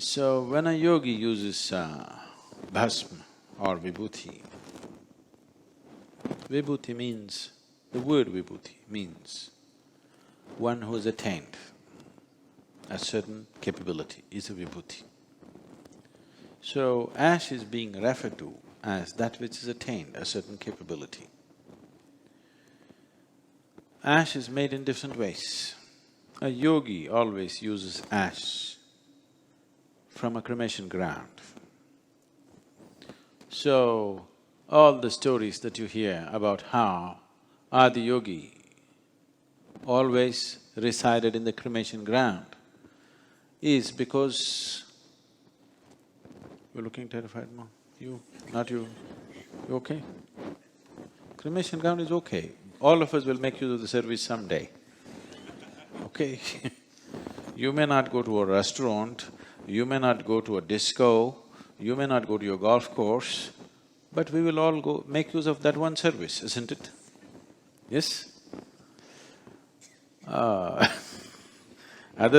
So, when a yogi uses bhasma or vibhuti, vibhuti means… the word vibhuti means one who has attained a certain capability is a vibhuti. So, ash is being referred to as that which has attained a certain capability. Ash is made in different ways. A yogi always uses ash from a cremation ground. So, all the stories that you hear about how Adi Yogi always resided in the cremation ground is because… You're looking terrified, Mom? You… not you? You okay? Cremation ground is okay. All of us will make use of the service someday, okay? You may not go to a restaurant, you may not go to a disco, you may not go to your golf course, but we will all go make use of that one service, isn't it? Yes? Other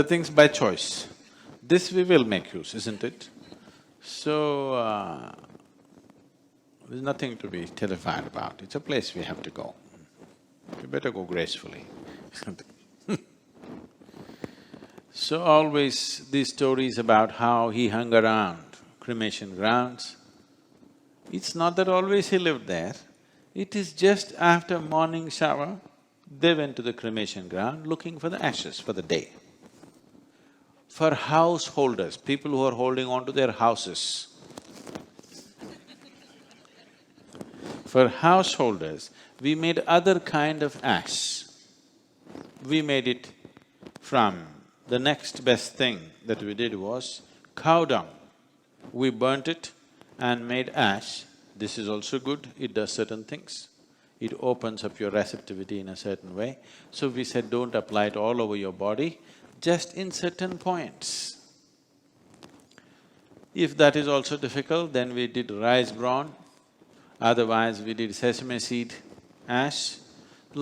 things by choice. This we will make use, isn't it? So, there's nothing to be terrified about, it's a place we have to go. You better go gracefully, isn't it? So always these stories about how he hung around cremation grounds, it's not that always he lived there, it is just after morning shower, they went to the cremation ground looking for the ashes for the day. For householders, people who are holding on to their houses, for householders, we made other kind of ash. We made it from… the next best thing that we did was cow dung. We burnt it and made ash. This is also good, it does certain things. It opens up your receptivity in a certain way. So we said, don't apply it all over your body, just in certain points. If that is also difficult, then we did rice bran, otherwise we did sesame seed ash.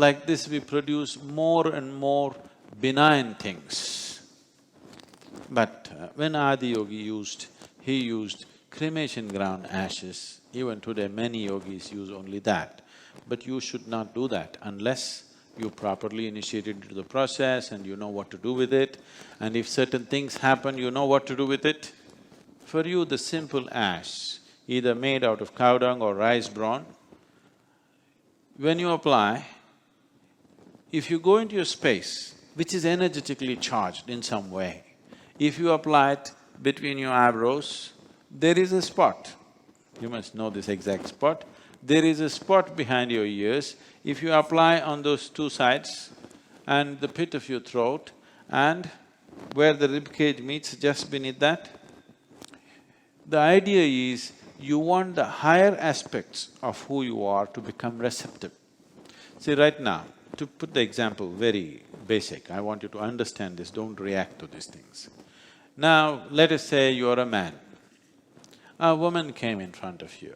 Like this we produce more and more benign things. But when Adi Yogi used, he used cremation ground ashes. Even today many yogis use only that. But you should not do that unless you properly initiated into the process and you know what to do with it. And if certain things happen, you know what to do with it. For you, the simple ash, either made out of cow dung or rice bran, when you apply, if you go into a space which is energetically charged in some way, if you apply it between your eyebrows, there is a spot. You must know this exact spot. There is a spot behind your ears. If you apply on those two sides and the pit of your throat and where the rib cage meets just beneath that, the idea is you want the higher aspects of who you are to become receptive. See, right now, to put the example very basic, I want you to understand this, don't react to these things. Now, let us say you're a man. A woman came in front of you.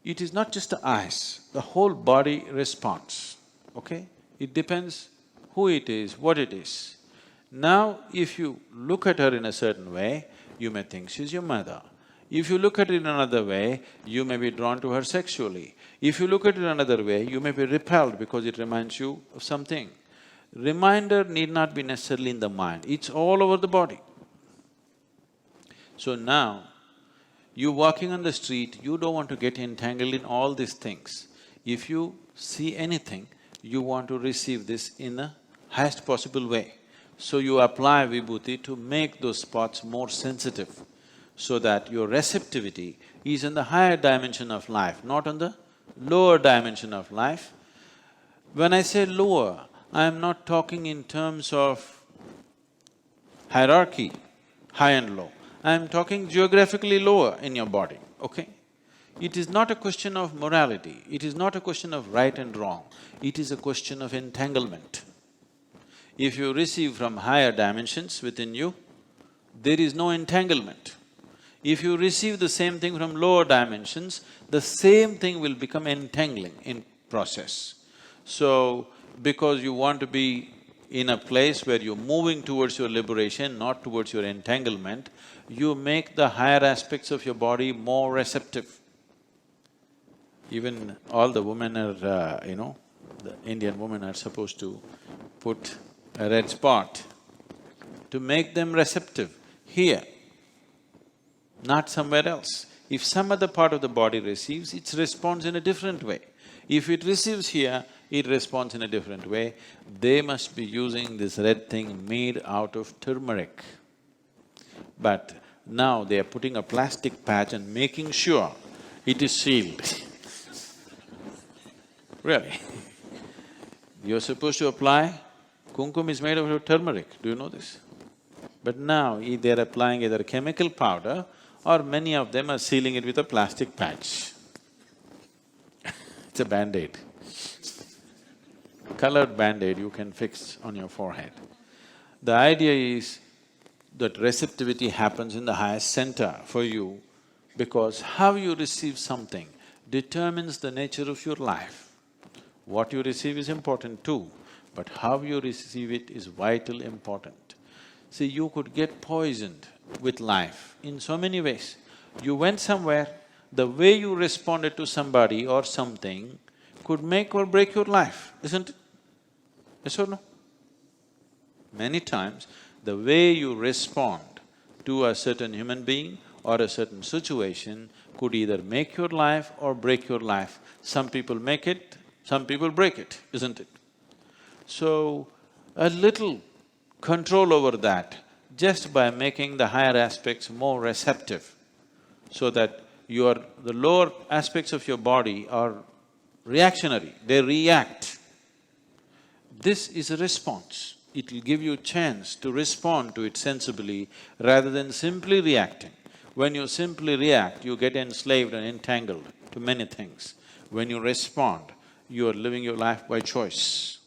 It is not just the eyes, the whole body responds, okay? It depends who it is, what it is. Now, if you look at her in a certain way, you may think she's your mother. If you look at it in another way, you may be drawn to her sexually. If you look at it another way, you may be repelled because it reminds you of something. Reminder need not be necessarily in the mind, it's all over the body. So now, you walking on the street, you don't want to get entangled in all these things. If you see anything, you want to receive this in the highest possible way. So you apply vibhuti to make those spots more sensitive, so that your receptivity is in the higher dimension of life, not on the lower dimension of life. When I say lower, I am not talking in terms of hierarchy, high and low. I am talking geographically lower in your body, okay? It is not a question of morality, it is not a question of right and wrong, it is a question of entanglement. If you receive from higher dimensions within you, there is no entanglement. If you receive the same thing from lower dimensions, the same thing will become entangling in process. So, because you want to be in a place where you're moving towards your liberation, not towards your entanglement, you make the higher aspects of your body more receptive. Even all the women are, the Indian women are supposed to put a red spot to make them receptive here, not somewhere else. If some other part of the body receives, it responds in a different way. If it receives here, it responds in a different way. They must be using this red thing made out of turmeric. But now they are putting a plastic patch and making sure it is sealed. Really. You're supposed to apply, kumkum is made out of turmeric, do you know this? But now they're applying either chemical powder or many of them are sealing it with a plastic patch. It's a Band-Aid. Colored Band-Aid you can fix on your forehead. The idea is that receptivity happens in the highest center for you because how you receive something determines the nature of your life. What you receive is important too, but how you receive it is vital important. See, you could get poisoned with life in so many ways. You went somewhere, the way you responded to somebody or something could make or break your life, isn't it? Yes or no? Many times, the way you respond to a certain human being or a certain situation could either make your life or break your life. Some people make it, some people break it, isn't it? So, a little control over that just by making the higher aspects more receptive so that the lower aspects of your body are reactionary, they react. This is a response. It will give you a chance to respond to it sensibly rather than simply reacting. When you simply react, you get enslaved and entangled to many things. When you respond, you are living your life by choice.